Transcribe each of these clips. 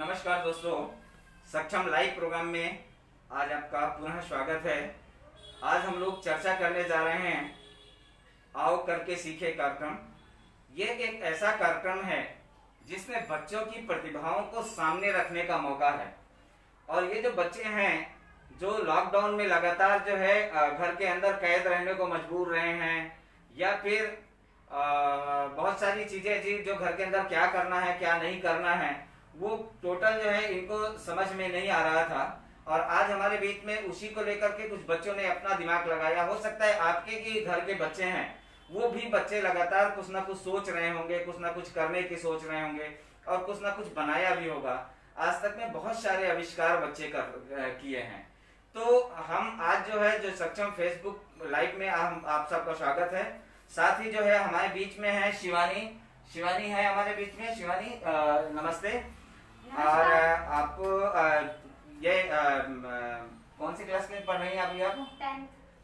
नमस्कार दोस्तों, सक्षम लाइव प्रोग्राम में आज आपका पुनः स्वागत है। आज हम लोग चर्चा करने जा रहे हैं आओ करके सीखे कार्यक्रम। ये एक ऐसा कार्यक्रम है जिसमें बच्चों की प्रतिभाओं को सामने रखने का मौका है। और ये जो बच्चे हैं जो लॉकडाउन में लगातार जो है घर के अंदर कैद रहने को मजबूर रहे हैं, या फिर बहुत सारी चीजें जी जो घर के अंदर क्या करना है क्या नहीं करना है वो टोटल जो है इनको समझ में नहीं आ रहा था। और आज हमारे बीच में उसी को लेकर के कुछ बच्चों ने अपना दिमाग लगाया। हो सकता है आपके की घर के बच्चे हैं वो भी बच्चे लगातार कुछ ना कुछ सोच रहे होंगे, कुछ ना कुछ करने की सोच रहे होंगे और कुछ ना कुछ बनाया भी होगा। आज तक में बहुत सारे आविष्कार बच्चे किए हैं। तो हम आज जो है जो सक्षम फेसबुक लाइव में हम आप सबका स्वागत है। साथ ही जो है हमारे बीच में है शिवानी है हमारे बीच में। शिवानी नमस्ते। और आप ये कौन सी क्लास में पढ़ रही हैं अभी आप?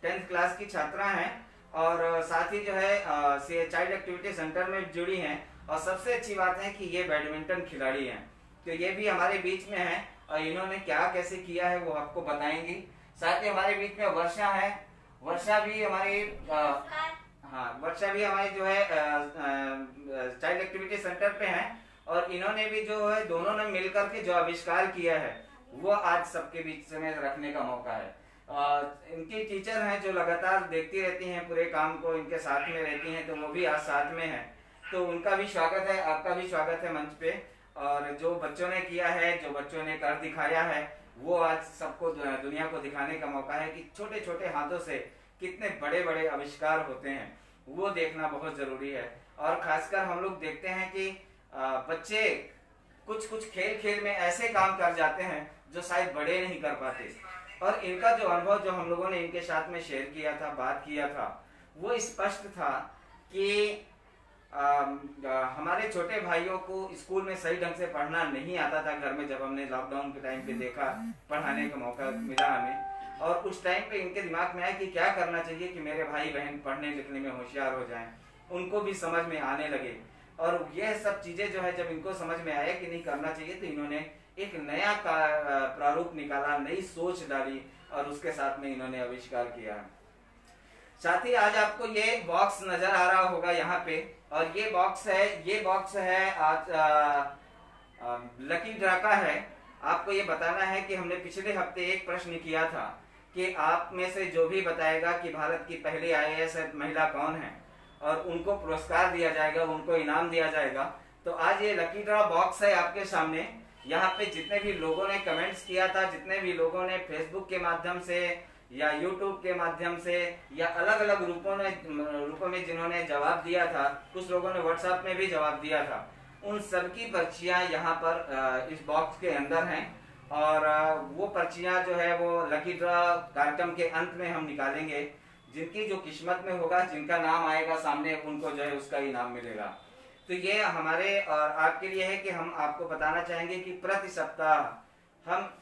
10th क्लास की छात्रा हैं। और साथ ही जो है चाइल्ड एक्टिविटी सेंटर में जुड़ी हैं। और सबसे अच्छी बात है कि ये बैडमिंटन खिलाड़ी हैं। तो ये भी हमारे बीच में है और इन्होंने क्या कैसे किया है वो आपको बताएंगी। साथ ही हमारे बीच में वर्षा है। वर्षा भी हमारी वर्षा भी हमारी जो है चाइल्ड एक्टिविटी सेंटर पे है। और इन्होंने भी जो है दोनों ने मिलकर के जो आविष्कार किया है वो आज सबके बीच में रखने का मौका है। इनकी टीचर हैं जो लगातार देखती रहती हैं पूरे काम को, इनके साथ में रहती हैं, तो वो भी आज साथ में है। तो उनका भी स्वागत है, आपका भी स्वागत है मंच पे। और जो बच्चों ने किया है, जो बच्चों ने कर दिखाया है, वो आज सबको दुनिया को दिखाने का मौका है कि छोटे छोटे हाथों से कितने बड़े बड़े आविष्कार होते हैं, वो देखना बहुत जरूरी है। और खासकर हम लोग देखते हैं कि बच्चे कुछ कुछ खेल खेल में ऐसे काम कर जाते हैं जो शायद बड़े नहीं कर पाते। और इनका जो अनुभव जो हम लोगों ने इनके साथ में शेयर किया था, बात किया था, वो स्पष्ट था कि हमारे छोटे भाइयों को स्कूल में सही ढंग से पढ़ना नहीं आता था घर में। जब हमने लॉकडाउन के टाइम पे देखा, पढ़ाने का मौका मिला हमें, और उस टाइम पे इनके दिमाग में आया कि क्या करना चाहिए कि मेरे भाई बहन पढ़ने लिखने में होशियार हो जाएं, उनको भी समझ में आने लगे। और यह सब चीजें जो है जब इनको समझ में आया कि नहीं करना चाहिए, तो इन्होंने एक नया प्रारूप निकाला, नई सोच डाली और उसके साथ में इन्होंने आविष्कार किया। साथ ही आज आपको ये बॉक्स नजर आ रहा होगा यहाँ पे, और ये बॉक्स है आज लकी ड्रा का है। आपको ये बताना है कि हमने पिछले हफ्ते एक प्रश्न किया था कि आप में से जो भी बताएगा कि भारत की पहली IAS महिला कौन है, और उनको पुरस्कार दिया जाएगा, उनको इनाम दिया जाएगा। तो आज ये लकी ड्रा बॉक्स है आपके सामने। यहाँ पे जितने भी लोगों ने कमेंट्स किया था, जितने भी लोगों ने फेसबुक के माध्यम से या यूट्यूब के माध्यम से या अलग अलग रूपों में जिन्होंने जवाब दिया था, कुछ लोगों ने व्हाट्सएप में भी जवाब दिया था, उन सबकी पर्चियां यहाँ पर इस बॉक्स के अंदर हैं। और वो पर्चियां जो है वो लकी ड्रा कार्यक्रम के अंत में हम निकालेंगे। जिनकी जो किस्मत में होगा, जिनका नाम आएगा सामने, उनको जो है उसका इनाम मिलेगा। तो ये हमारे और आपके लिए है कि हम आपको बताना चाहेंगे कि प्रति सप्ताह हम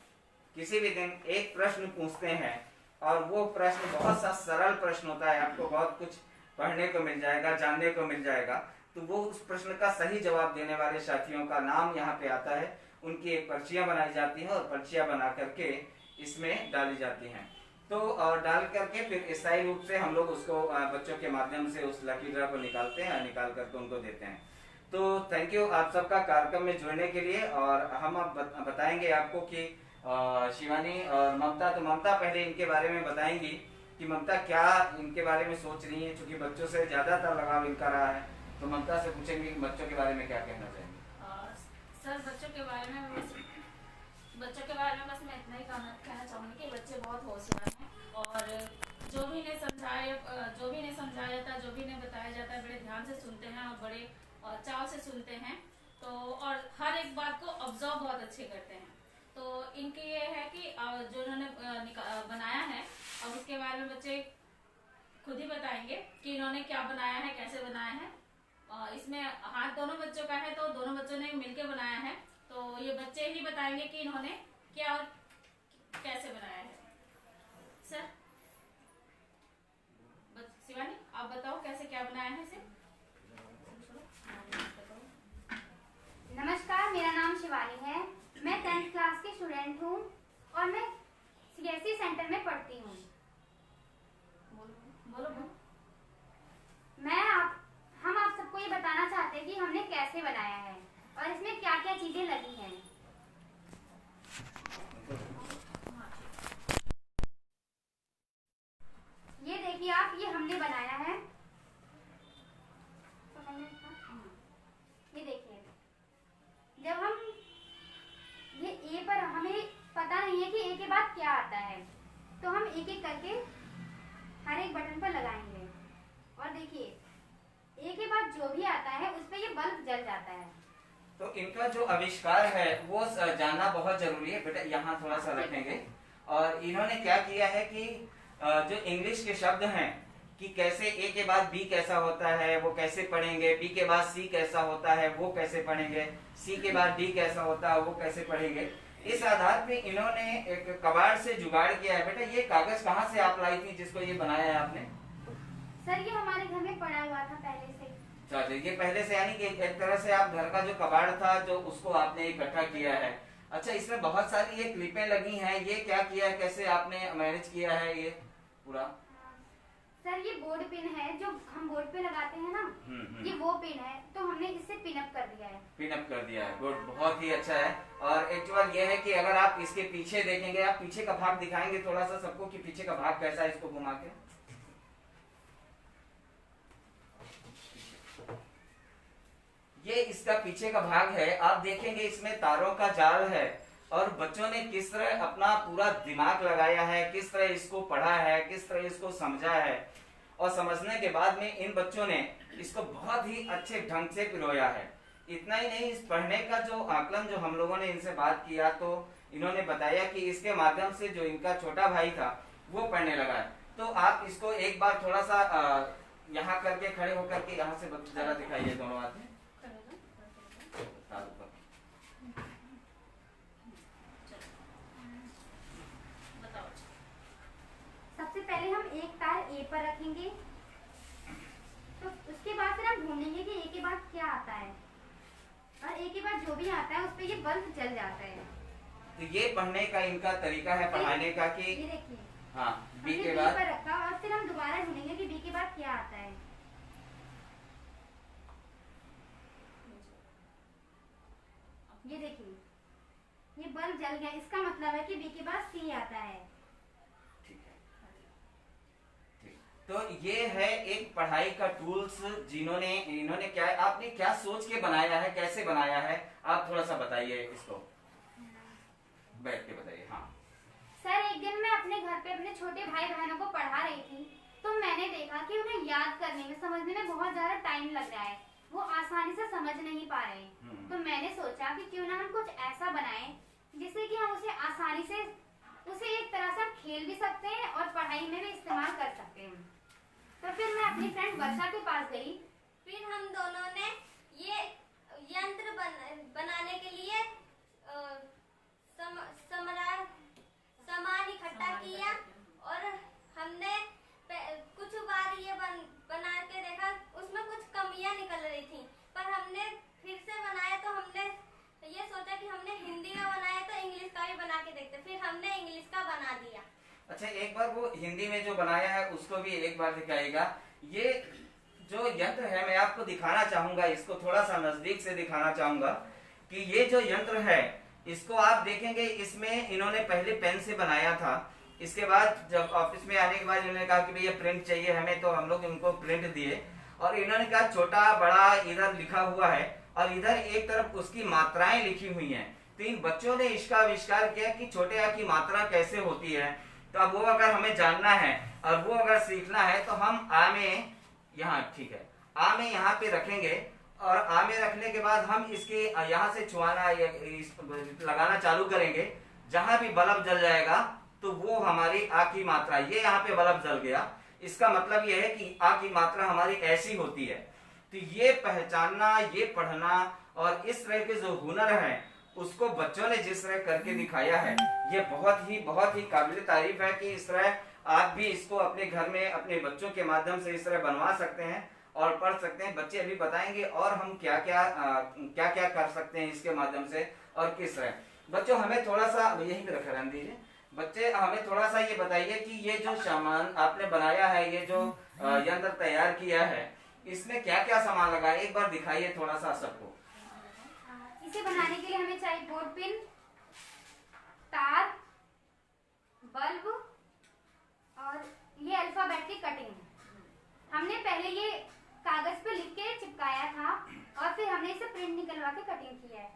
किसी भी दिन एक प्रश्न पूछते हैं, और वो प्रश्न बहुत सा सरल प्रश्न होता है। आपको बहुत कुछ पढ़ने को मिल जाएगा, जानने को मिल जाएगा। तो वो उस प्रश्न का सही जवाब देने वाले साथियों का नाम यहाँ पे आता है, उनकी एक पर्चियां बनाई जाती हैं और पर्चियां बना करके इसमें डाली जाती हैं। तो और डाल करके फिर स्थायी रूप से हम लोग उसको बच्चों के माध्यम से उस लकी ड्रा को निकालते हैं, निकाल करके उनको देते हैं। तो थैंक यू आप सबका कार्यक्रम में जुड़ने के लिए। और हम अब बताएंगे आपको कि शिवानी और ममता, तो ममता पहले इनके बारे में बताएंगी कि ममता क्या इनके बारे में सोच रही है, क्योंकि बच्चों से ज्यादातर लगाव इनका रहा है। तो ममता से पूछेंगे कि बच्चों के बारे में क्या कहना चाहेंगे। सर बच्चों के बारे में बस मैं इतना ही कहना चाहूँगी कि बच्चे बहुत होशियार हैं। और जो भी इन्हें समझाया था, जो भी इन्हें बताया जाता है, बड़े ध्यान से सुनते हैं और बड़े चाव से सुनते हैं। तो और हर एक बात को ऑब्जर्व बहुत अच्छे करते हैं। तो इनकी ये है कि जो इन्होंने बनाया है, और उसके बारे में बच्चे खुद ही बताएंगे कि इन्होंने क्या बनाया है, कैसे बनाया है। इसमें हाथ दोनों बच्चों का है, तो दोनों बच्चों ने मिलकर बनाया है। तो ये बच्चे ही बताएंगे कि इन्होंने क्या और कैसे बनाया है। सर शिवानी आप बताओ कैसे क्या बनाया है इसे। नमस्कार, मेरा नाम शिवानी है। मैं कैसे बनाया है और इसमें क्या क्या चीजें लगी हैं। ये देखिए आप, ये हमने बनाया है। ये देखिए, जब हम ये ए पर हमें पता नहीं है कि ए के बाद क्या आता है, तो हम एक एक करके हर एक बटन पर लगाएंगे और देखिए ए के बाद जो भी आता है उस पे ये बल्ब जल जाता है। तो इनका जो आविष्कार है वो जानना बहुत जरूरी है बेटा, यहाँ थोड़ा सा रखेंगे। और इन्होंने क्या किया है कि जो इंग्लिश के शब्द हैं कि कैसे ए के बाद बी कैसा होता है वो कैसे पढ़ेंगे, बी के बाद सी कैसा होता है वो कैसे पढ़ेंगे, सी के बाद डी कैसा होता है वो कैसे पढ़ेंगे, इस आधार पे इन्होंने एक कबाड़ से जुगाड़ किया है। बेटा ये कागज कहाँ से आप लाई थी जिसको ये बनाया है आपने? सर ये हमारे घर में पड़ा हुआ था पहले से। अच्छा, ये पहले से, यानी कि एक तरह से आप घर का जो कबाड़ था जो उसको आपने इकट्ठा किया है। अच्छा, इसमें बहुत सारी ये क्लिपें लगी हैं, ये क्या किया है, कैसे आपने मैनेज किया है ये पूरा? सर ये बोर्ड पिन है जो हम बोर्ड पे लगाते हैं ना, ये वो पिन है, तो हमने इससे पिन अप कर दिया है। पिन अप कर दिया है, गुड, बहुत ही अच्छा है। और एक बात ये है कि अगर आप इसके पीछे देखेंगे, आप पीछे का भाग दिखाएंगे थोड़ा सा सबको कि पीछे का भाग कैसा है, इसको घुमा के। ये इसका पीछे का भाग है, आप देखेंगे इसमें तारों का जाल है और बच्चों ने किस तरह अपना पूरा दिमाग लगाया है, किस तरह इसको पढ़ा है, किस तरह इसको समझा है, और समझने के बाद में इन बच्चों ने इसको बहुत ही अच्छे ढंग से पिरोया है। इतना ही नहीं, इस पढ़ने का जो आकलन जो हम लोगों ने इनसे बात किया तो इन्होंने बताया कि इसके माध्यम से जो इनका छोटा भाई था वो पढ़ने लगा है। तो आप इसको एक बार थोड़ा सा यहाँ करके खड़े होकर के यहाँ से जरा दिखाइए दोनों आदमी। सबसे पहले हम एक तार ए पर रखेंगे, तो उसके बाद फिर हम ढूंढेंगे कि ए के बाद क्या आता है, और ए के बाद जो भी आता है उस पे ये बल्ब जल जाता है। तो ये पढ़ने का इनका तरीका है पढ़ाने का कि ये देखिए, हाँ, बी के बी बाद पर रखा और फिर हम दोबारा ढूंढेंगे कि बी के बाद क्या आता है। ये देखिए, ये बल्ब जल गया, इसका मतलब है कि बी के बाद सी आता है। ठीक है, ठीक। तो ये है एक पढ़ाई का टूल्स जिन्होंने इन्होंने क्या, आपने क्या सोच के बनाया है, कैसे बनाया है, आप थोड़ा सा बताइए इसको, बैठ के बताइए। हाँ सर, एक दिन मैं अपने घर पे अपने छोटे भाई बहनों को पढ़ा रही थी, तो मैंने देखा कि उन्हें याद करने में, समझने में बहुत ज्यादा टाइम लग रहा है, वो आसानी से समझ नहीं पा रहे। तो मैंने सोचा कि क्यों ना हम कुछ ऐसा बनाएं जिससे कि हम उसे आसानी से, उसे एक तरह से हम खेल भी सकते हैं और पढ़ाई में भी इस्तेमाल कर सकते हैं। तो फिर मैं अपनी फ्रेंड वर्षा के पास गई। फिर हम दोनों ने ये यंत्र बनाने के लिए सामान इकट्ठा किया और हमने कुछ बार ये बना के देखा, उसमें कुछ कमियां निकल रही थी, पर हमने फिर से बनाया तो हमने ये सोचा कि हमने हिंदी में बनाया तो इंग्लिश का भी बना के देखते, फिर हमने इंग्लिश का बना दिया। अच्छा, एक बार वो हिंदी में जो बनाया है उसको भी एक बार दिखाएगा। ये जो यंत्र है मैं आपको दिखाना चाहूंगा, इसको थोड़ा सा नजदीक से दिखाना चाहूंगा कि ये जो यंत्र है इसको आप देखेंगे, इसमें इन्होंने पहले पेन से बनाया था, इसके बाद जब ऑफिस में आने के बाद इन्होंने कहा कि भैया प्रिंट चाहिए हमें, तो हम लोग इनको प्रिंट दिए और इन्होंने कहा छोटा बड़ा इधर लिखा हुआ है और इधर एक तरफ उसकी मात्राएं लिखी हुई हैं। तो इन बच्चों ने इसका आविष्कार किया कि छोटे आ की मात्रा कैसे होती है। तो अब वो अगर हमें जानना है और वो अगर सीखना है तो हम आ में यहाँ, ठीक है, आ में यहाँ पे रखेंगे और आ में रखने के बाद हम इसके यहाँ से छुआना लगाना चालू करेंगे, जहां भी बल्ब जल जाएगा तो वो हमारी आ की मात्रा, ये यहाँ पे बल्ब जल गया, इसका मतलब ये है कि आ की मात्रा हमारी ऐसी होती है। तो ये पहचानना, ये पढ़ना और इस तरह के जो हुनर है उसको बच्चों ने जिस तरह करके दिखाया है, ये बहुत ही काबिल तारीफ है कि इस तरह आप भी इसको अपने घर में अपने बच्चों के माध्यम से इस तरह बनवा सकते हैं और पढ़ सकते हैं। बच्चे अभी बताएंगे और हम क्या क्या कर सकते हैं इसके माध्यम से और किस तरह। बच्चों हमें थोड़ा सा यहीं पे रखा रहने दीजिए। बच्चे हमें थोड़ा सा ये बताइए कि ये जो सामान आपने बनाया है, ये जो यंत्र तैयार किया है, इसमें क्या क्या सामान लगा है, एक बार दिखाइए थोड़ा सा सबको। इसे बनाने के लिए हमें चाहिए बोर्ड पिन, तार, बल्ब और ये अल्फाबेट की कटिंग। हमने पहले ये कागज पे लिख के चिपकाया था और फिर हमने इसे प्रिंट निकलवा के कटिंग किया है।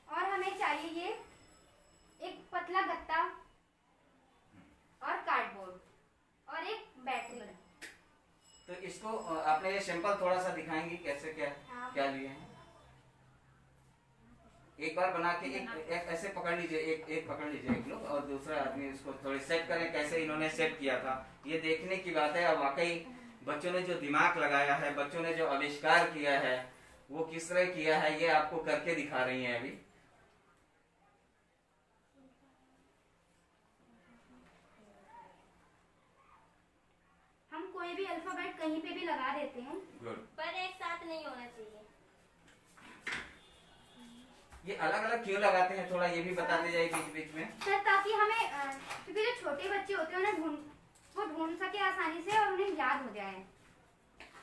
और हमें चाहिए ये एक पतला गत्ता और कार्डबोर्ड और एक बैटरी। तो इसको आपने ये सैंपल थोड़ा सा दिखाएंगे कैसे क्या हाँ। क्या लिए हैं? एक बार बना के एक ऐसे पकड़ लीजिए, एक पकड़ लीजिए एक लोग, और दूसरा आदमी इसको थोड़ी सेट करें कैसे इन्होंने सेट किया था। ये देखने की बात है। और वाकई बच्चों ने जो दिमाग लगाया है, बच्चों ने जो आविष्कार किया है, वो किस तरह किया है ये आपको करके दिखा रही हैं अभी। हम कोई भी अल्फाबेट कहीं पे भी लगा देते हैं। गुड। पर एक साथ नहीं होना चाहिए। ये अलग अलग क्यों लगाते हैं, थोड़ा ये भी बताते जाइए बीच बीच में। सर ताकि हमें क्योंकि जो छोटे बच्चे होते हैं उन्हें ढूंढ सके आसानी से और उन्हें याद हो जाए।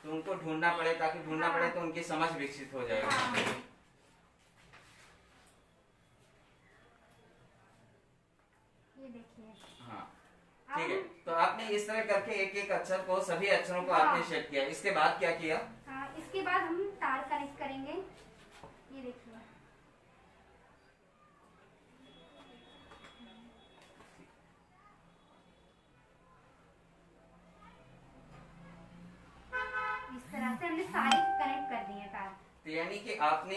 तो उनको ढूंढना पड़े, ताकि ढूंढना पड़े तो उनकी समझ विकसित हो जाएगी। हाँ। ये देखिए। हाँ ठीक है। तो आपने इस तरह करके एक एक अक्षर को, सभी अक्षरों को हाँ। आपने सेट किया। इसके बाद क्या किया? हाँ, इसके बाद हम तार कनेक्ट करेंगे। ये देखिए। इस तरह से हमने सारे कनेक्ट कर दिए तार। तो यानी कि आपने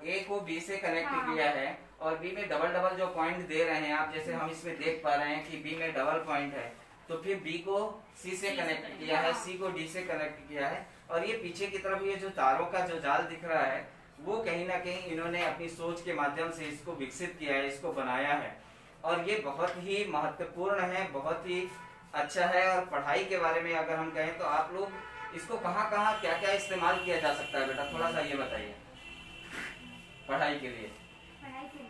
ए को बी से कनेक्ट हाँ। किया है, और बी में डबल डबल जो पॉइंट दे रहे हैं आप, जैसे हम इसमें देख पा रहे हैं कि बी में डबल पॉइंट है, तो फिर बी को सी से कनेक्ट किया है, सी को डी से कनेक्ट किया है। और ये पीछे की तरफ ये जो तारों का जो जाल दिख रहा है, वो कहीं ना कहीं इन्होंने अपनी सोच के माध्यम से इसको विकसित किया है, इसको बनाया है। और ये बहुत ही महत्वपूर्ण है, बहुत ही अच्छा है। और पढ़ाई के बारे में अगर हम कहें तो आप लोग इसको कहाँ कहाँ क्या क्या इस्तेमाल किया जा सकता है बेटा, थोड़ा सा ये बताइए पढ़ाई के लिए। पढ़ाई के लिए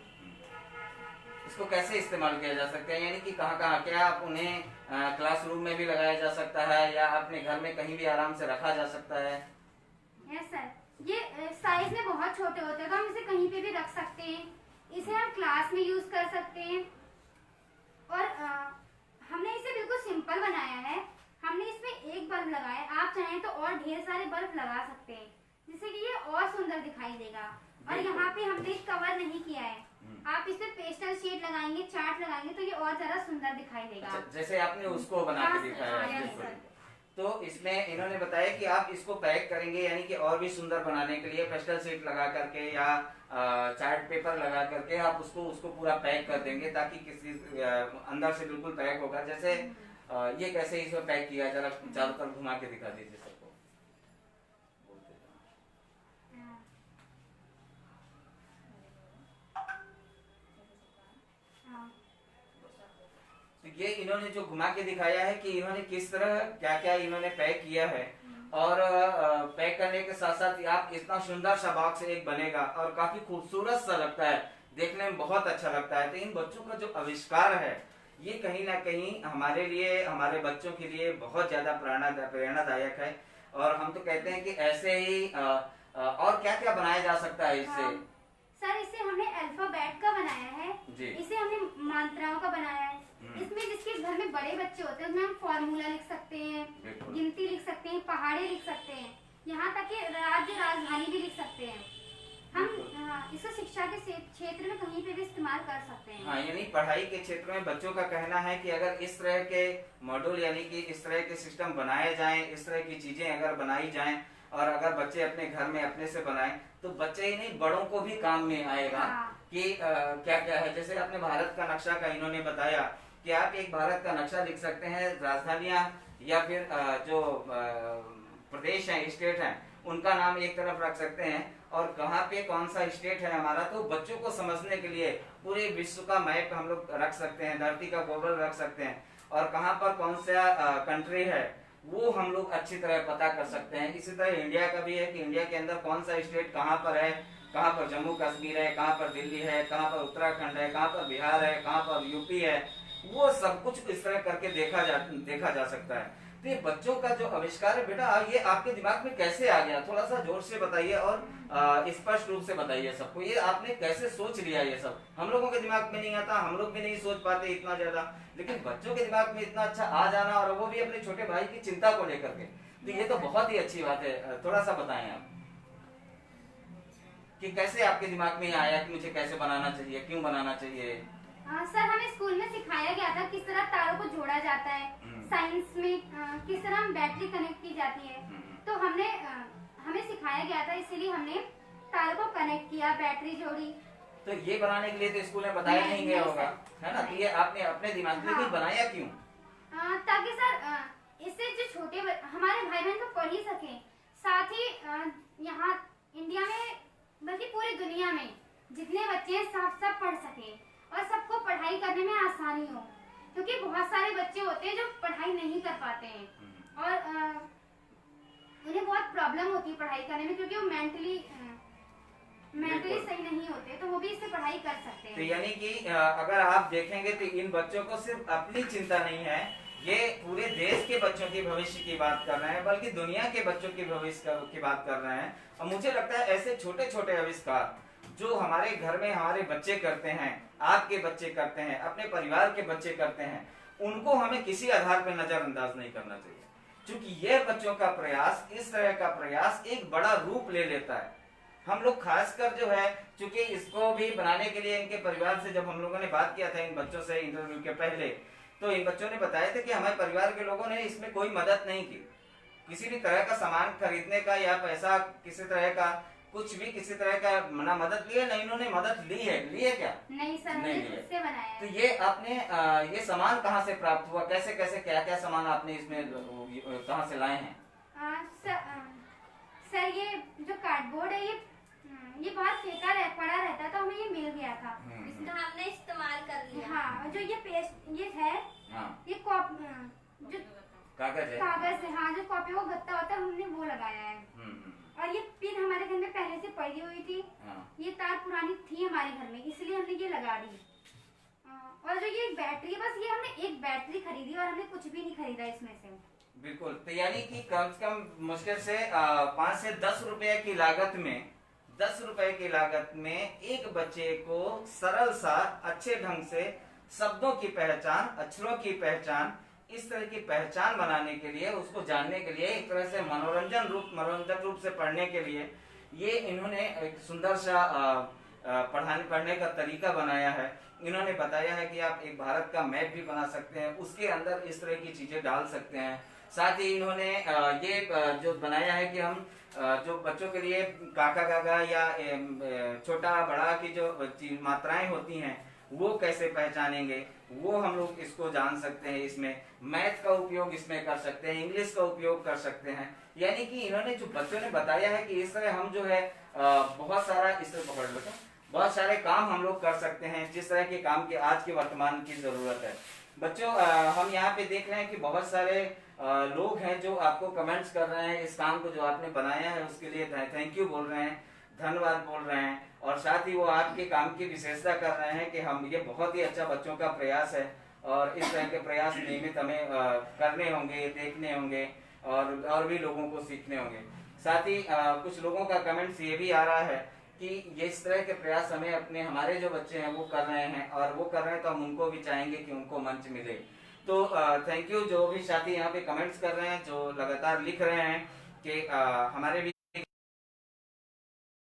इसको कैसे इस्तेमाल किया जा सकता है, यानी कि कहाँ कहाँ, क्या आप उन्हें क्लासरूम में भी लगाया जा सकता है, या अपने घर में कहीं भी आराम से रखा जा सकता है? यस सर, ये साइज में बहुत छोटे होते हैं तो हम इसे कहीं पे भी रख सकते हैं। इसे हम क्लास में यूज कर सकते हैं। और हमने इसे बिल्कुल सिंपल बनाया है। हमने इसमें एक बल्ब लगाया, आप चाहें तो और ढेर सारे बल्ब लगा सकते हैं, जिससे कि ये और सुंदर दिखाई देगा। और यहाँ पे हमने कवर नहीं किया है, आप इस पे पेस्टल शेड लगाएंगे, चार्ट लगाएंगे तो ये और ज्यादा सुंदर दिखाई देगा। अच्छा, जैसे आपने उसको बना के दिखाया है। हाँ, बिल्कुल। तो इसमें इन्होंने बताया कि आप इसको पैक करेंगे, यानी कि और भी सुंदर बनाने के लिए पेस्टल शीट लगा करके या चार्ट पेपर लगा करके आप उसको पूरा पैक कर देंगे, ताकि किसी अंदर से बिल्कुल पैक होगा। जैसे ये कैसे इसमें पैक किया, जरा चारों तरफ घुमा के दिखा दीजिए सबको। तो ये इन्होंने जो घुमा के दिखाया है कि इन्होंने किस तरह क्या क्या इन्होंने पैक किया है। और पैक करने के साथ साथ आप इतना सुंदर सा बॉक्स एक बनेगा और काफी खूबसूरत सा लगता है, देखने में बहुत अच्छा लगता है। तो इन बच्चों का जो आविष्कार है ये कहीं ना कहीं हमारे लिए, हमारे बच्चों के लिए बहुत ज्यादा प्रेरणादायक है। और हम तो कहते हैं कि ऐसे ही और क्या क्या बनाया जा सकता है इससे। सर इसे हमने अल्फाबेट का बनाया है जी। इसे हमने मात्राओं का बनाया है। इसमें जिसके घर में बड़े बच्चे होते हैं उसमें हम फॉर्मूला लिख सकते हैं, गिनती लिख सकते हैं, पहाड़े लिख सकते हैं, यहाँ तक कि राज्य राजधानी भी लिख सकते हैं। हम इसे शिक्षा के क्षेत्र में कहीं पे भी इस्तेमाल कर सकते हैं। हाँ, यानी पढ़ाई के क्षेत्र में बच्चों का कहना है कि अगर इस तरह के मॉड्यूल यानी कि इस तरह के सिस्टम बनाए जाएं, इस तरह की चीजें अगर बनाई जाएं और अगर बच्चे अपने घर में अपने से बनाएं तो बच्चे ही नहीं बड़ों को भी काम में आएगा। हाँ। कि क्या क्या है। जैसे आपने भारत का नक्शा का इन्होंने बताया कि आप एक भारत का नक्शा लिख सकते हैं, राजधानियां या फिर जो प्रदेश हैं, स्टेट हैं, उनका नाम एक तरफ रख सकते हैं और कहाँ पे कौन सा स्टेट है हमारा, तो बच्चों को समझने के लिए पूरे विश्व का मैप हम लोग रख सकते हैं, धरती का ग्लोबल रख सकते हैं, और कहाँ पर कौन सा कंट्री है वो हम लोग अच्छी तरह पता कर सकते हैं। इसी तरह इंडिया का भी है कि इंडिया के अंदर कौन सा स्टेट कहाँ पर है, कहाँ पर जम्मू कश्मीर है, कहाँ पर दिल्ली है, कहाँ पर उत्तराखंड है, कहाँ पर बिहार है, कहाँ पर यूपी है, वो सब कुछ इस तरह करके देखा जा सकता है। तो ये बच्चों का जो आविष्कार है बेटा, ये आपके दिमाग में कैसे आ गया? थोड़ा सा जोर से बताइए और स्पष्ट रूप से बताइए सबको, ये आपने कैसे सोच लिया? ये सब हम लोगों के दिमाग में नहीं आता, हम लोग भी नहीं सोच पाते इतना ज्यादा, लेकिन बच्चों के दिमाग में इतना अच्छा आ जाना, और वो भी अपने छोटे भाई की चिंता को लेकर के, तो ये तो बहुत ही अच्छी बात है। थोड़ा सा बताएं आप कि कैसे आपके दिमाग में आया कि मुझे कैसे बनाना चाहिए, क्यों बनाना चाहिए? सर, हमें स्कूल में सिखाया गया था किस तरह तारों को जोड़ा जाता है, साइंस में किस तरह बैटरी कनेक्ट की जाती है, तो हमें सिखाया गया था, इसीलिए हमने तारों को कनेक्ट किया, बैटरी जोड़ी। तो ये बनाने के लिए तो स्कूल में बताया नहीं गया होगा, है ना? तो ये आपने अपने दिमाग में बनाया क्यों? ताकि सर इससे जो छोटे हमारे भाई बहन तो पढ़ ही सके, साथ ही यहाँ इंडिया में बल्कि पूरी दुनिया में जितने बच्चे हैं सब पढ़ सके और सबको पढ़ाई करने में आसानी हो, क्योंकि बहुत सारे बच्चे होते हैं जो पढ़ाई नहीं कर पाते हैं और उन्हें बहुत प्रॉब्लम होती है पढ़ाई करने में, क्योंकि वो मेंटली सही नहीं होते, तो वो भी इससे पढ़ाई कर सकते हैं। तो यानी कि अगर आप देखेंगे तो इन बच्चों को सिर्फ अपनी चिंता नहीं है, ये पूरे देश के बच्चों के भविष्य की बात कर रहे हैं, बल्कि दुनिया के बच्चों के भविष्य की बात कर रहे हैं। और मुझे लगता है ऐसे छोटे छोटे आविष्कार जो हमारे घर में हमारे बच्चे करते हैं, आपके बच्चे करते हैं, अपने परिवार के बच्चे करते हैं, उनको हमें किसी आधार पर नजरअंदाज नहीं करना चाहिए, क्योंकि यह बच्चों का प्रयास, इस तरह का प्रयास एक बड़ा रूप ले लेता है। हम लोग खासकर जो है, चूंकि इसको भी बनाने के लिए इनके परिवार से जब हम लोगों ने बात किया था इन बच्चों से इंटरव्यू के पहले, तो इन बच्चों ने बताया था कि हमारे परिवार के लोगों ने इसमें कोई मदद नहीं की, किसी भी तरह का सामान खरीदने का या पैसा किसी तरह का कुछ भी किसी तरह का ना मदद ली है, ना इन्होंने मदद ली है। क्या? नहीं सर, नहीं खुद से बनाया। तो ये आपने ये सामान कहाँ से प्राप्त हुआ, कैसे कैसे क्या क्या सामान आपने इसमें कहाँ से लाए हैं? सर ये जो कार्डबोर्ड है ये बहुत पड़ा रहता था, हमें ये मिल गया था, इसका हमने इस्तेमाल कर लिया। हाँ, जो ये पेस्ट ये है, ये जो कागज है, हाँ, जो कॉपी वो गत्ता होता है, हमने वो लगाया है। और ये पिन हमारे घर में पहले से पड़ी हुई थी, ये तार पुरानी थी हमारे घर में, इसलिए हमने ये लगा दी। और जो ये बैटरी, बस ये हमने एक बैटरी खरीदी और हमने कुछ भी नहीं खरीदा इसमें से। बिल्कुल, तो यानी कि कम से कम मुश्किल से 5 से 10 रुपए की लागत में, 10 रुपए की लागत में एक बच्चे को सरल सा अच्छे ढंग से शब्दों की पहचान, अक्षरों की पहचान, इस तरह की पहचान बनाने के लिए, उसको जानने के लिए, एक तरह से मनोरंजन रूप से पढ़ने के लिए ये इन्होंने एक सुंदर सा पढ़ने का तरीका बनाया है। इन्होंने बताया है कि आप एक भारत का मैप भी बना सकते हैं, उसके अंदर इस तरह की चीजें डाल सकते हैं। साथ ही इन्होंने ये जो बनाया है कि हम जो बच्चों के लिए काका काका या छोटा बड़ा की जो मात्राएं होती हैं वो कैसे पहचानेंगे, वो हम लोग इसको जान सकते हैं। इसमें मैथ का उपयोग इसमें कर सकते हैं, इंग्लिश का उपयोग कर सकते हैं। यानी कि इन्होंने जो बच्चों ने बताया है कि इस तरह हम जो है बहुत सारा, इस तरह पकड़ लो, बहुत सारे काम हम लोग कर सकते हैं, जिस तरह के काम की आज के वर्तमान की जरूरत है। बच्चों हम यहाँ पे देख रहे हैं कि बहुत सारे लोग हैं जो आपको कमेंट्स कर रहे हैं, इस काम को जो आपने बनाया है उसके लिए थैंक यू बोल रहे हैं, धन्यवाद बोल रहे हैं, और साथ ही वो आपके काम की विशेषता कर रहे हैं कि हम ये बहुत ही अच्छा बच्चों का प्रयास है और इस तरह के प्रयास नियमित हमें करने होंगे, देखने होंगे और भी लोगों को सीखने होंगे। साथ ही कुछ लोगों का कमेंट्स ये भी आ रहा है कि ये इस तरह के प्रयास हमें अपने हमारे जो बच्चे हैं वो कर रहे हैं, और वो कर रहे हैं तो हम उनको भी चाहेंगे कि उनको मंच मिले। तो थैंक यू जो भी साथी यहाँ पे कमेंट्स कर रहे हैं, जो लगातार लिख रहे हैं कि हमारे भी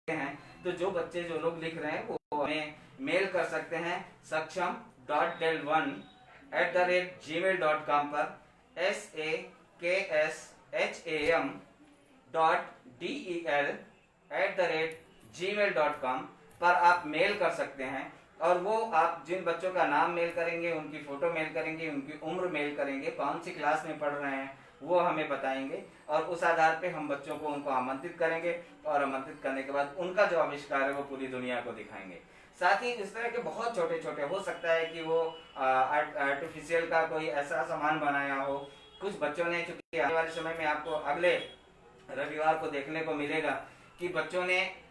हैं, तो जो बच्चे जो लोग लिख रहे हैं वो हमें मेल कर सकते हैं saksham.del1@gmail.com पर, saksham.del@gmail.com पर आप मेल कर सकते हैं। और वो आप जिन बच्चों का नाम मेल करेंगे, उनकी फोटो मेल करेंगे, उनकी उम्र मेल करेंगे, कौन सी क्लास में पढ़ रहे हैं वो हमें बताएंगे, और उस आधार पे हम बच्चों को उनको आमंत्रित करेंगे, और आमंत्रित करने के बाद उनका जो आविष्कार है वो पूरी दुनिया को दिखाएंगे। साथ ही इस तरह के बहुत छोटे छोटे, हो सकता है कि वो आर्टिफिशियल का कोई ऐसा सामान बनाया हो। कुछ बच्चों ने, चूंकि आने वाले समय में आपको अगले रविवार को देखने को मिलेगा कि बच्चों ने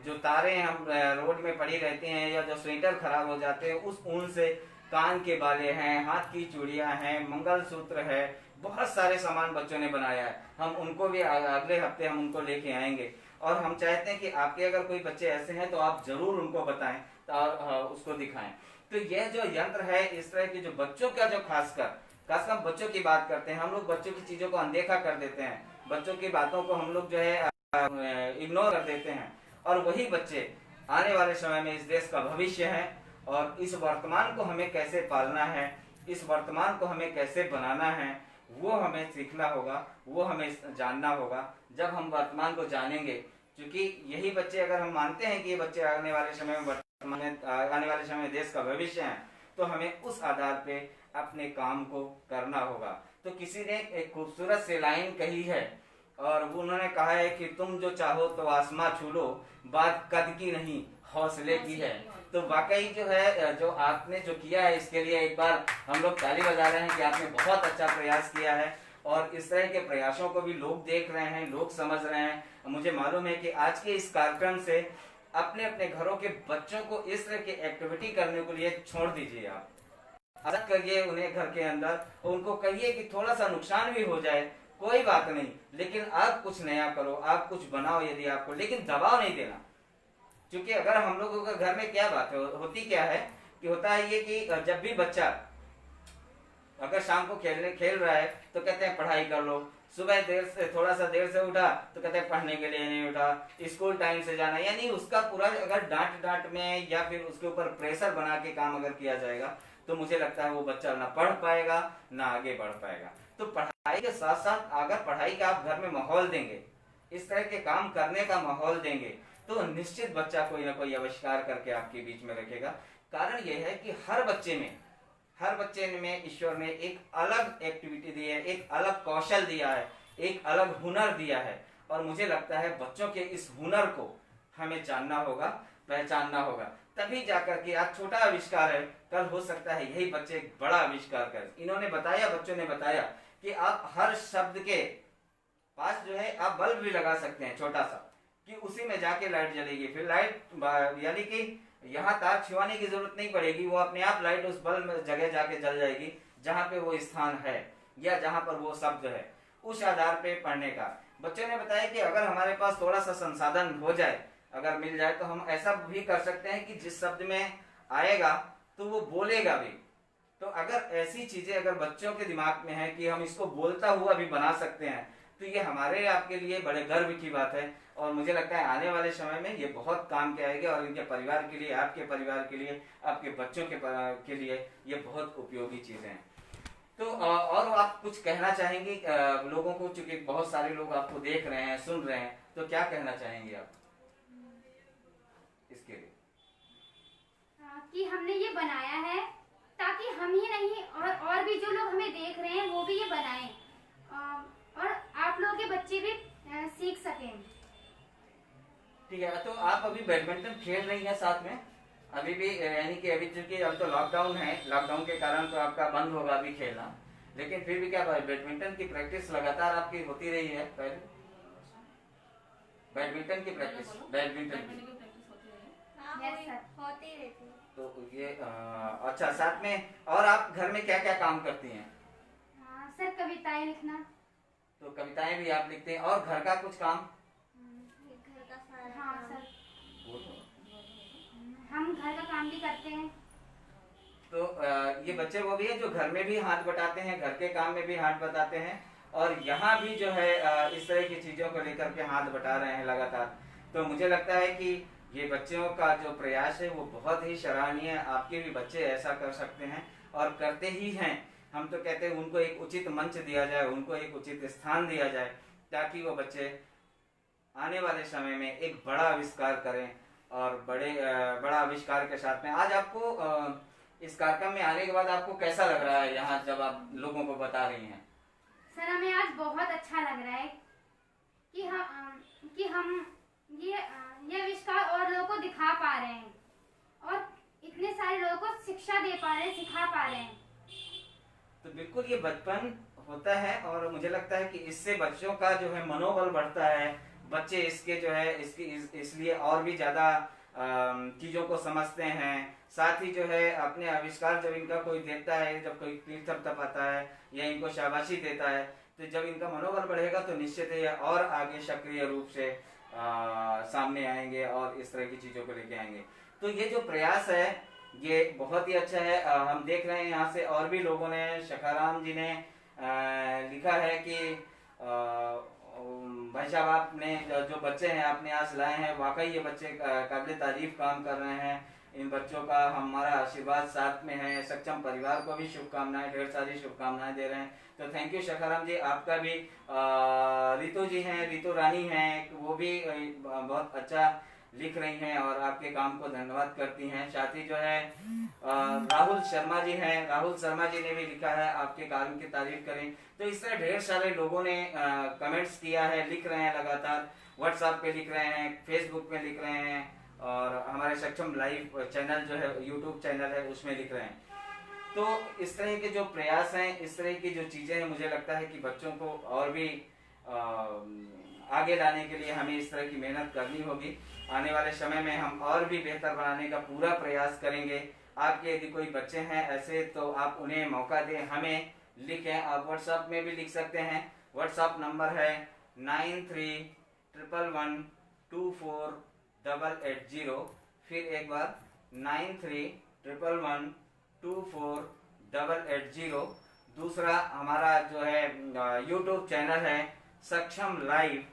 जो तारे हम रोड में पड़ी रहती हैं या जो स्वेटर खराब हो जाते हैं, उस ऊन से कान के बाले हैं, हाथ की चूड़ियां हैं, मंगलसूत्र है, बहुत सारे सामान बच्चों ने बनाया है। हम उनको भी अगले हफ्ते हम उनको लेके आएंगे और हम चाहते हैं कि आपके अगर कोई बच्चे ऐसे हैं तो आप जरूर उनको बताएं और उसको दिखाएं। तो यह जो यंत्र है, इस तरह के जो बच्चों का जो खासकर बच्चों की बात करते हैं, हम लोग बच्चों की चीजों को अनदेखा कर देते हैं, बच्चों की बातों को हम लोग जो है इग्नोर कर देते हैं, और वही बच्चे आने वाले समय में इस देश का भविष्य है। और इस वर्तमान को हमें कैसे पालना है, इस वर्तमान को हमें कैसे बनाना है, वो हमें सीखना होगा, वो हमें जानना होगा। जब हम वर्तमान को जानेंगे, क्योंकि यही बच्चे, अगर हम मानते हैं कि ये बच्चे आने वाले समय में देश का भविष्य है, तो हमें उस आधार पे अपने काम को करना होगा। तो किसी ने एक खूबसूरत सी लाइन कही है और उन्होंने कहा है कि तुम जो चाहो तो आसमां छू लो, बात कद की नहीं हौसले की है। तो वाकई जो है, जो आपने जो किया है, इसके लिए एक बार हम लोग ताली बजा रहे हैं कि आपने बहुत अच्छा प्रयास किया है। और इस तरह के प्रयासों को भी लोग देख रहे हैं, लोग समझ रहे हैं। मुझे मालूम है कि आज के इस कार्यक्रम से अपने अपने घरों के बच्चों को इस तरह की एक्टिविटी करने के लिए छोड़ दीजिए। आप आजाद करिए उन्हें घर के अंदर, उनको कहिए कि थोड़ा सा नुकसान भी हो जाए, कोई बात नहीं, लेकिन आप कुछ नया करो, आप कुछ बनाओ यदि आपको, लेकिन दबाव नहीं देना। क्योंकि अगर हम लोगों के घर में क्या बात होती क्या है कि होता है ये कि जब भी बच्चा अगर शाम को खेल रहा है तो कहते हैं पढ़ाई कर लो, सुबह थोड़ा सा देर से उठा तो कहते हैं पढ़ने के लिए नहीं उठा, स्कूल टाइम से जाना, यानी उसका पूरा अगर डांट में या फिर उसके ऊपर प्रेशर बना के काम अगर किया जाएगा तो मुझे लगता है वो बच्चा ना पढ़ पाएगा ना आगे बढ़ पाएगा। तो पढ़ाई के साथ साथ अगर पढ़ाई का आप घर में माहौल देंगे, इस तरह के काम करने का माहौल देंगे, तो निश्चित बच्चा कोई ना कोई आविष्कार करके आपके बीच में रखेगा। कारण यह है कि हर बच्चे में ईश्वर ने एक अलग एक्टिविटी दी है, एक अलग कौशल दिया है, एक अलग हुनर दिया है। और मुझे लगता है बच्चों के इस हुनर को हमें जानना होगा, पहचानना होगा, तभी जाकर के आज छोटा आविष्कार है, कल हो सकता है यही बच्चे एक बड़ा आविष्कार करें। इन्होंने बताया, बच्चों ने बताया कि आप हर शब्द के पास जो है आप बल्ब भी लगा सकते हैं छोटा सा, कि उसी में जाके लाइट जलेगी। फिर लाइट यानी कि यहाँ तार छिवाने की जरूरत नहीं पड़ेगी, वो अपने आप लाइट उस बल्ब में जगह जाके जल जाएगी जहाँ पे वो स्थान है या जहाँ पर वो शब्द है। उस आधार पे पढ़ने का बच्चों ने बताया कि अगर हमारे पास थोड़ा सा संसाधन हो जाए, अगर मिल जाए, तो हम ऐसा भी कर सकते हैं कि जिस शब्द में आएगा तो वो बोलेगा भी। तो अगर ऐसी चीजें अगर बच्चों के दिमाग में है कि हम इसको बोलता हुआ भी बना सकते हैं, तो ये हमारे आपके लिए बड़े गर्व की बात है। और मुझे लगता है आने वाले समय में ये बहुत काम के आएगी और इनके परिवार के लिए, आपके परिवार के लिए, आपके बच्चों के लिए ये बहुत उपयोगी चीजें हैं। तो और आप कुछ कहना चाहेंगे लोगों को, चूंकि बहुत सारे लोग आपको देख रहे हैं, सुन रहे हैं, तो क्या कहना चाहेंगे आप इसके लिए? कि हमने ये बनाया है ताकि हम ही नहीं और भी जो लोग हमें देख रहे हैं वो भी ये बनाएं, और आप लोगों के बच्चे भी सीख सकें। ठीक है, तो आप अभी बैडमिंटन खेल रही हैं साथ में अभी भी, यानी कि अभी चूंकि अब तो लॉकडाउन है, लॉकडाउन के कारण तो आपका बंद होगा अभी खेलना, लेकिन फिर भी क्या बैडमिंटन की प्रैक्टिस लगातार आपकी होती रही है? पहले बैडमिंटन की प्रैक्टिस, बैडमिंटन की होती रहती। तो ये अच्छा, साथ में और आप घर में क्या क्या काम करती हैं? सर कविताएं लिखना। तो कविताएं भी आप लिखते हैं, और घर का कुछ काम? घर का सारा हाँ काम। सर, हम घर का काम भी करते हैं। तो ये बच्चे वो भी है जो घर में भी हाथ बटाते हैं, घर के काम में भी हाथ बटाते हैं, और यहाँ भी जो है इस तरह की चीजों को लेकर के हाथ बटा रहे हैं लगातार। तो मुझे लगता है कि ये बच्चों का जो प्रयास है वो बहुत ही सराहनीय है। आपके भी बच्चे ऐसा कर सकते हैं और करते ही हैं। हम तो कहते हैं उनको एक उचित मंच दिया जाए, उनको एक उचित स्थान दिया जाए, ताकि वो बच्चे आने वाले समय में एक बड़ा आविष्कार करें और बड़ा आविष्कार के साथ में। आज आपको इस कार्यक्रम में आने के बाद आपको कैसा लग रहा है यहाँ जब आप लोगों को बता रही हैं? सर हमें आज बहुत अच्छा लग रहा है कि हम ये आविष्कार और लोगों को दिखा पा रहे हैं और इतने सारे लोगों को शिक्षा दे पा रहे हैं, सिखा पा रहे हैं। तो बिल्कुल ये बचपन होता है और मुझे लगता है कि इससे बच्चों का जो है मनोबल बढ़ता है, बच्चे इसके जो है इसलिए और भी ज्यादा चीज़ों को समझते हैं। साथ ही जो है अपने आविष्कार जब इनका कोई देता है, जब कोई तीर थपथपाता है या इनको शाबाशी देता है, तो जब इनका मनोबल बढ़ेगा तो निश्चित ही और आगे सक्रिय रूप से सामने आएंगे और इस तरह की चीज़ों को लेके आएंगे। तो ये जो प्रयास है ये बहुत ही अच्छा है। हम देख रहे हैं यहाँ से और भी लोगों ने, शखाराम जी ने लिखा है कि भाई साहब आपने जो बच्चे हैं आपने आज लाए हैं, वाकई ये बच्चे काबिल तारीफ काम कर रहे हैं। इन बच्चों का हमारा आशीर्वाद साथ में है। सक्षम परिवार को भी शुभकामनाएं, ढेर सारी शुभकामनाएं दे रहे हैं। तो थैंक यू शखाराम जी, आपका भी। रितु जी हैं, रितु रानी हैं, वो भी बहुत अच्छा लिख रही हैं और आपके काम को धन्यवाद करती हैं। साथ ही जो है राहुल शर्मा जी हैं, राहुल शर्मा जी ने भी लिखा है आपके काम की तारीफ करें। तो इस तरह ढेर सारे लोगों ने कमेंट्स किया है, लिख रहे हैं लगातार, व्हाट्सएप पे लिख रहे हैं, फेसबुक पे लिख रहे हैं और हमारे सक्षम लाइव चैनल जो है, यूट्यूब चैनल है, उसमें लिख रहे हैं। तो इस तरह के जो प्रयास हैं, इस तरह की जो चीजें हैं, मुझे लगता है कि बच्चों को और भी आगे लाने के लिए हमें इस तरह की मेहनत करनी होगी। आने वाले समय में हम और भी बेहतर बनाने का पूरा प्रयास करेंगे। आपके यदि कोई बच्चे हैं ऐसे तो आप उन्हें मौका दें, हमें लिखें। आप व्हाट्सएप में भी लिख सकते हैं। व्हाट्सएप नंबर है 9311248880। फिर एक बार 9311248880। दूसरा हमारा जो है यूट्यूब चैनल है सक्षम लाइव,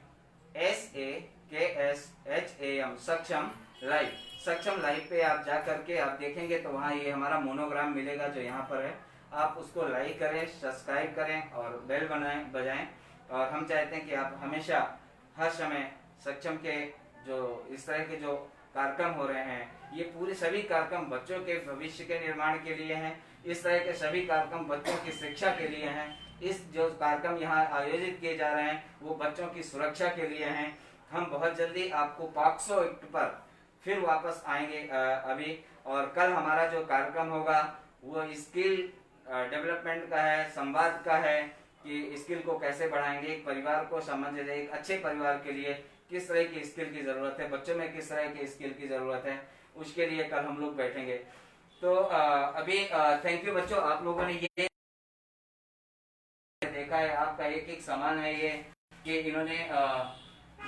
SAKSHAM, सक्षम लाइव। सक्षम लाइव पे आप जा करके आप देखेंगे तो वहाँ ये हमारा मोनोग्राम मिलेगा जो यहाँ पर है। आप उसको लाइक करें, सब्सक्राइब करें और बेल बजाएं। और हम चाहते हैं कि आप हमेशा हर समय सक्षम के जो इस तरह के जो कार्यक्रम हो रहे हैं, ये पूरे सभी कार्यक्रम बच्चों के भविष्य के निर्माण के लिए हैं। इस तरह के सभी कार्यक्रम बच्चों की शिक्षा के लिए हैं। इस जो कार्यक्रम यहाँ आयोजित किए जा रहे हैं वो बच्चों की सुरक्षा के लिए हैं। हम बहुत जल्दी आपको पॉक्सो एक्ट पर फिर वापस आएंगे अभी। और कल हमारा जो कार्यक्रम होगा वो स्किल डेवलपमेंट का है, संवाद का है कि स्किल को कैसे बढ़ाएंगे। एक परिवार को समझ जाए, एक अच्छे परिवार के लिए किस तरह की स्किल की जरूरत है, बच्चों में किस तरह की स्किल की जरूरत है, उसके लिए कल हम लोग बैठेंगे। तो अभी थैंक यू बच्चों, आप लोगों ने ये देखा है, आपका एक एक सामान है ये कि इन्होंने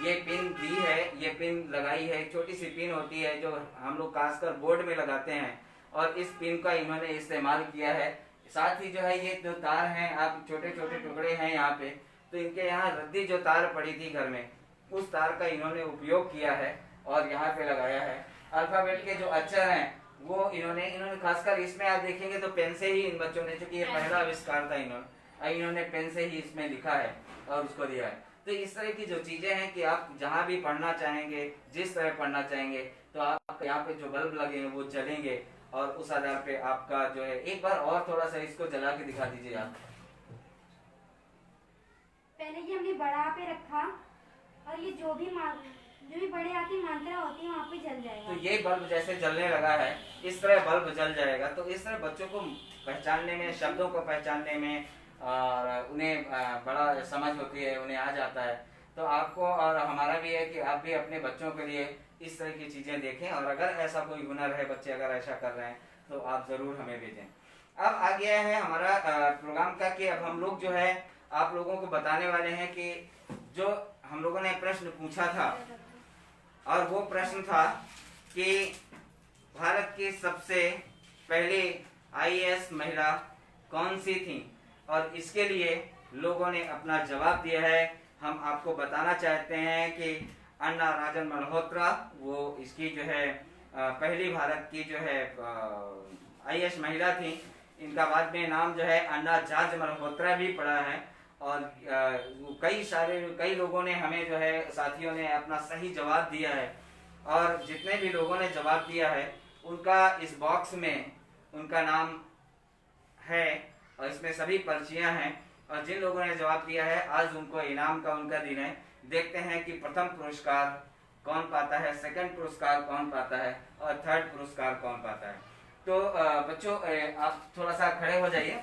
ये पिन दी है, ये पिन लगाई है। छोटी सी पिन होती है जो हम लोग खासकर बोर्ड में लगाते हैं और इस पिन का इन्होंने इस्तेमाल किया है। साथ ही जो है ये जो तार हैं, आप छोटे छोटे टुकड़े हैं यहाँ पे, तो इनके यहाँ रद्दी जो तार पड़ी थी घर में, उस तार का इन्होंने उपयोग किया है और यहाँ पे लगाया है। अल्फाबेट के जो अक्षर हैं वो इन्होंने खासकर इसमें आप देखेंगे तो पेन से ही इन बच्चों ने, चूंकि ये पहला आविष्कार था, इन्होंने पेन से ही इसमें लिखा है और उसको दिया है। तो इस तरह की जो चीजें हैं कि आप जहाँ भी पढ़ना चाहेंगे, जिस तरह पढ़ना चाहेंगे, तो आप यहाँ पे जो बल्ब लगे हैं वो जलेंगे और उस आधार पे आपका जो है, एक बार और थोड़ा सा इसको जला के दिखा दीजिए आप। पहले ये हमने बड़ा पे रखा और ये जो भी बड़े आके मात्रा होती है वहाँ पे जल जाएगा। तो ये बल्ब जैसे जलने लगा है, इस तरह बल्ब जल जाएगा। तो इस तरह बच्चों को पहचानने में, शब्दों को पहचानने में और उन्हें बड़ा समझ होती है, उन्हें आ जाता है। तो आपको और हमारा भी है कि आप भी अपने बच्चों के लिए इस तरह की चीजें देखें और अगर ऐसा कोई हुनर है, बच्चे अगर ऐसा कर रहे हैं तो आप जरूर हमें भेजें। अब आ गया है हमारा प्रोग्राम का कि अब हम लोग जो है आप लोगों को बताने वाले हैं कि जो हम लोगों ने प्रश्न पूछा था, और वो प्रश्न था कि भारत की सबसे पहली IAS महिला कौन सी थी, और इसके लिए लोगों ने अपना जवाब दिया है। हम आपको बताना चाहते हैं कि अन्ना राजन मल्होत्रा वो इसकी जो है पहली भारत की जो है IAS महिला थी। इनका बाद में नाम जो है अन्ना जॉर्ज मल्होत्रा भी पड़ा है। और कई लोगों ने हमें जो है, साथियों ने अपना सही जवाब दिया है। और जितने भी लोगों ने जवाब दिया है उनका इस बॉक्स में उनका नाम है और इसमें सभी पर्चियां हैं। और जिन लोगों ने जवाब दिया है आज उनको इनाम का उनका दिन है। देखते हैं कि प्रथम पुरस्कार कौन पाता है, सेकंड पुरस्कार कौन पाता है और थर्ड पुरस्कार कौन पाता है। तो बच्चों आप थोड़ा सा खड़े हो जाइए।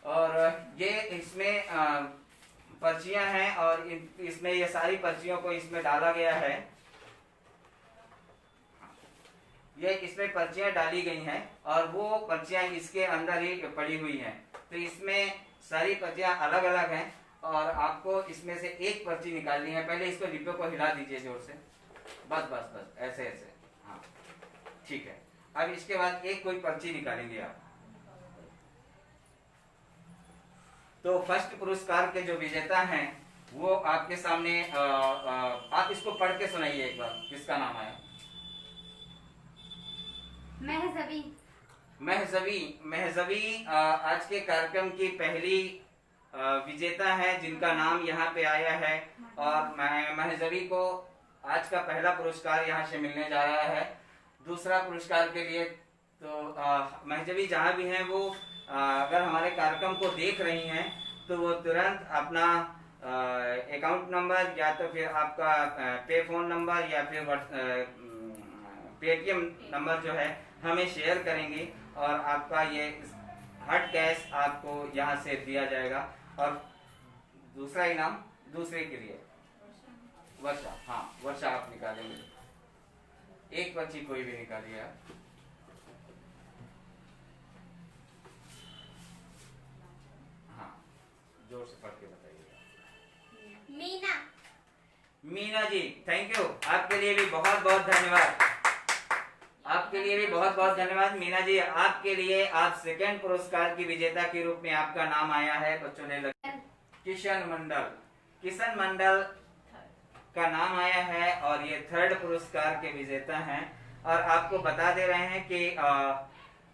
और ये इसमें पर्चियां हैं और इसमें ये सारी पर्चियों को इसमें डाला गया है। ये इसमें पर्चियां डाली गई हैं और वो पर्चियां इसके अंदर ही पड़ी हुई हैं। तो इसमें सारी पर्चियां अलग अलग हैं और आपको इसमें से एक पर्ची निकालनी है। पहले इसको डिब्बे को हिला दीजिए जोर से, बस बस बस ऐसे ऐसे, हाँ ठीक है। अब इसके बाद एक कोई पर्ची निकालेंगे आप। तो फर्स्ट पुरस्कार के जो विजेता हैं वो आपके सामने आप इसको पढ़ के सुनाइए एक बार, किसका नाम है? महजबी आज के कार्यक्रम की पहली विजेता है जिनका नाम यहाँ पे आया है और महजबी को आज का पहला पुरस्कार यहाँ से मिलने जा रहा है। दूसरा पुरस्कार के लिए तो महजबी जहाँ भी हैं वो अगर हमारे कार्यक्रम को देख रही हैं तो वो तुरंत अपना अकाउंट नंबर या तो फिर आपका पे फोन नंबर या फिर पेटीएम नंबर जो है हमें शेयर करेंगी और आपका ये हॉट कैश आपको यहाँ से दिया जाएगा। और दूसरा इनाम दूसरे के लिए वर्षा, हाँ वर्षा आप निकालेंगे, एक पर्ची कोई भी निकालिए आप। हाँ जोर से पढ़ के बताइएगा। मीना जी, थैंक यू, आपके लिए भी बहुत बहुत धन्यवाद। आपके लिए भी बहुत बहुत धन्यवाद मीना जी। आपके लिए आज सेकंड पुरस्कार की विजेता के रूप में आपका नाम आया है। बच्चों ने किशन मंडल का नाम आया है और ये थर्ड पुरस्कार के विजेता हैं। और आपको बता दे रहे हैं कि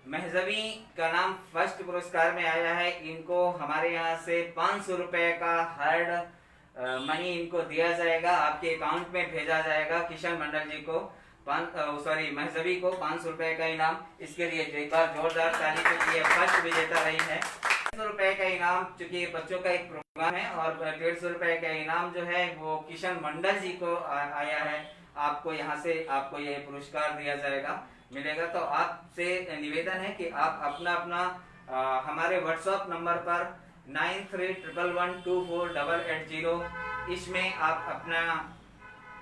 महजबी का नाम फर्स्ट पुरस्कार में आया है। इनको हमारे यहाँ से 500 रुपए का हार्ड मनी इनको दिया जाएगा, आपके अकाउंट में भेजा जाएगा। किशन मंडल जी को महजबी को 500 रुपए का इनाम। इसके लिए एक बार जोरदार ताली, क्योंकि ये फर्स्ट विजेता रही है। 150 रुपए का इनाम, चूंकि बच्चों का एक प्रोग्राम है, और 150 रुपए का इनाम जो है वो किशन मंडल जी को आया है। आपको यहाँ से आपको ये पुरस्कार दिया जाएगा, मिलेगा। तो आपसे निवेदन है कि आप अपना हमारे व्हाट्सएप नंबर पर 9311124880 इसमें आप अपना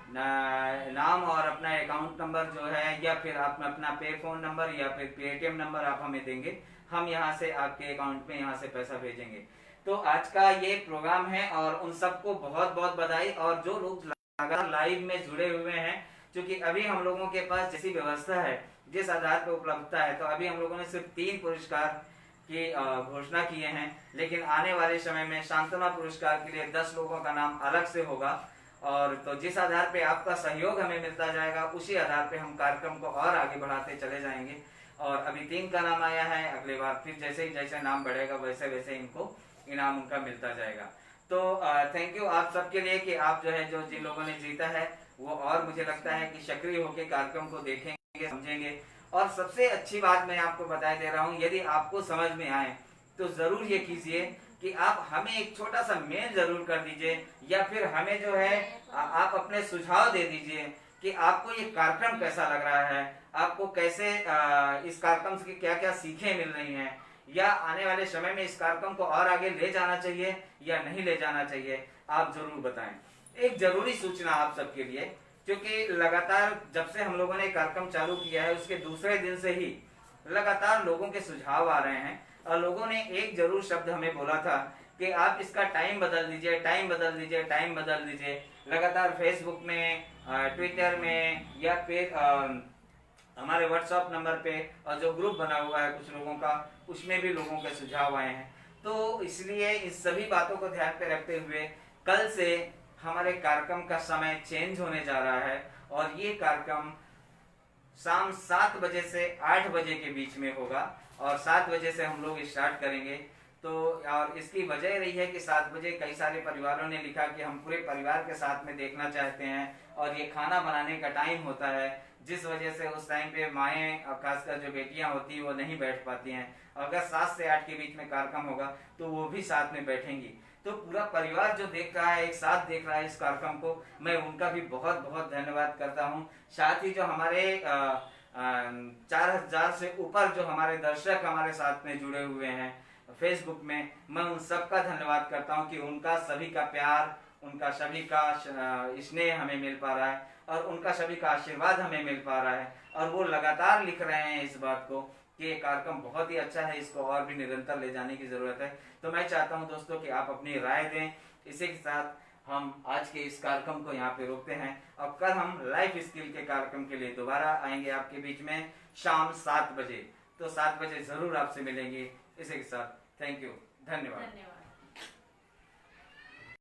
नाम और अपना अकाउंट नंबर जो है या फिर अपना पे फोन नंबर या फिर पेटीएम नंबर आप हमें देंगे। हम यहाँ से आपके अकाउंट में यहाँ से पैसा भेजेंगे। तो आज का ये प्रोग्राम है और उन सबको बहुत बहुत बधाई। और जो लोग लगातार लाइव में जुड़े हुए हैं, क्योंकि अभी हम लोगों के पास जैसी व्यवस्था है, जिस आधार पर उपलब्धता है, तो अभी हम लोगों ने सिर्फ 3 पुरस्कार की घोषणा किए हैं। लेकिन आने वाले समय में सांत्वना पुरस्कार के लिए 10 लोगों का नाम अलग से होगा। और तो जिस आधार पे आपका सहयोग हमें मिलता जाएगा, उसी आधार पे हम कार्यक्रम को और आगे बढ़ाते चले जाएंगे। और अभी 3 का नाम आया है, अगली बार फिर जैसे नाम बढ़ेगा वैसे वैसे इनको इनाम उनका मिलता जाएगा। तो थैंक यू आप सबके लिए कि आप जो है जिन लोगों ने जीता है वो और मुझे लगता है कि सक्रिय होकर कार्यक्रम को देखेंगे, समझेंगे। और सबसे अच्छी बात मैं आपको बता दे रहा हूँ, यदि आपको समझ में आए तो जरूर ये कीजिए कि आप हमें एक छोटा सा मेल जरूर कर दीजिए, या फिर हमें जो है आप अपने सुझाव दे दीजिए कि आपको ये कार्यक्रम कैसा लग रहा है, आपको कैसे इस कार्यक्रम से क्या क्या सीखें मिल रही हैं, या आने वाले समय में इस कार्यक्रम को और आगे ले जाना चाहिए या नहीं ले जाना चाहिए, आप जरूर बताएं। एक जरूरी सूचना आप सबके लिए, क्योंकि लगातार जब से हम लोगों ने कार्यक्रम चालू किया है उसके दूसरे दिन से ही लगातार लोगों के सुझाव आ रहे हैं। और लोगों ने एक जरूर शब्द हमें बोला था कि आप इसका टाइम बदल दीजिए, टाइम बदल दीजिए, टाइम बदल दीजिए। लगातार फेसबुक में, ट्विटर में, या फिर हमारे व्हाट्सएप नंबर पे और जो ग्रुप बना हुआ है कुछ लोगों का, उसमें भी लोगों के सुझाव आए हैं। तो इसलिए इस सभी बातों को ध्यान पे रखते हुए कल से हमारे कार्यक्रम का समय चेंज होने जा रहा है और ये कार्यक्रम शाम 7 बजे से 8 बजे के बीच में होगा और 7 बजे से हम लोग स्टार्ट करेंगे। तो और इसकी वजह रही है कि 7 बजे कई सारे परिवारों ने लिखा कि हम पूरे परिवार के साथ में देखना चाहते हैं और ये खाना बनाने का टाइम होता है, जिस वजह से उस टाइम पे माएँ और खासकर जो बेटियां होती हैं वो नहीं बैठ पाती हैं। अगर 7 से 8 के बीच में कार्यक्रम होगा तो वो भी साथ में बैठेंगी। तो पूरा परिवार जो देख रहा है, एक साथ देख रहा है इस कार्यक्रम को, मैं उनका भी बहुत बहुत धन्यवाद करता हूँ। साथ ही जो हमारे 4000 से ऊपर जो हमारे दर्शक हमारे साथ में जुड़े हुए हैं फेसबुक में, मैं उन सबका धन्यवाद करता हूं कि उनका सभी का प्यार, उनका सभी का स्नेह हमें मिल पा रहा है और उनका सभी का आशीर्वाद हमें मिल पा रहा है, और वो लगातार लिख रहे हैं इस बात को कि ये कार्यक्रम बहुत ही अच्छा है, इसको और भी निरंतर ले जाने की जरूरत है। तो मैं चाहता हूं दोस्तों कि आप अपनी राय दें। इसी के साथ हम आज के इस कार्यक्रम को यहाँ पे रोकते हैं। अब कल हम लाइफ स्किल के कार्यक्रम के लिए दोबारा आएंगे आपके बीच में शाम 7 बजे। तो 7 बजे जरूर आपसे मिलेंगे। इसी के साथ थैंक यू, धन्यवाद। धन्यवाद।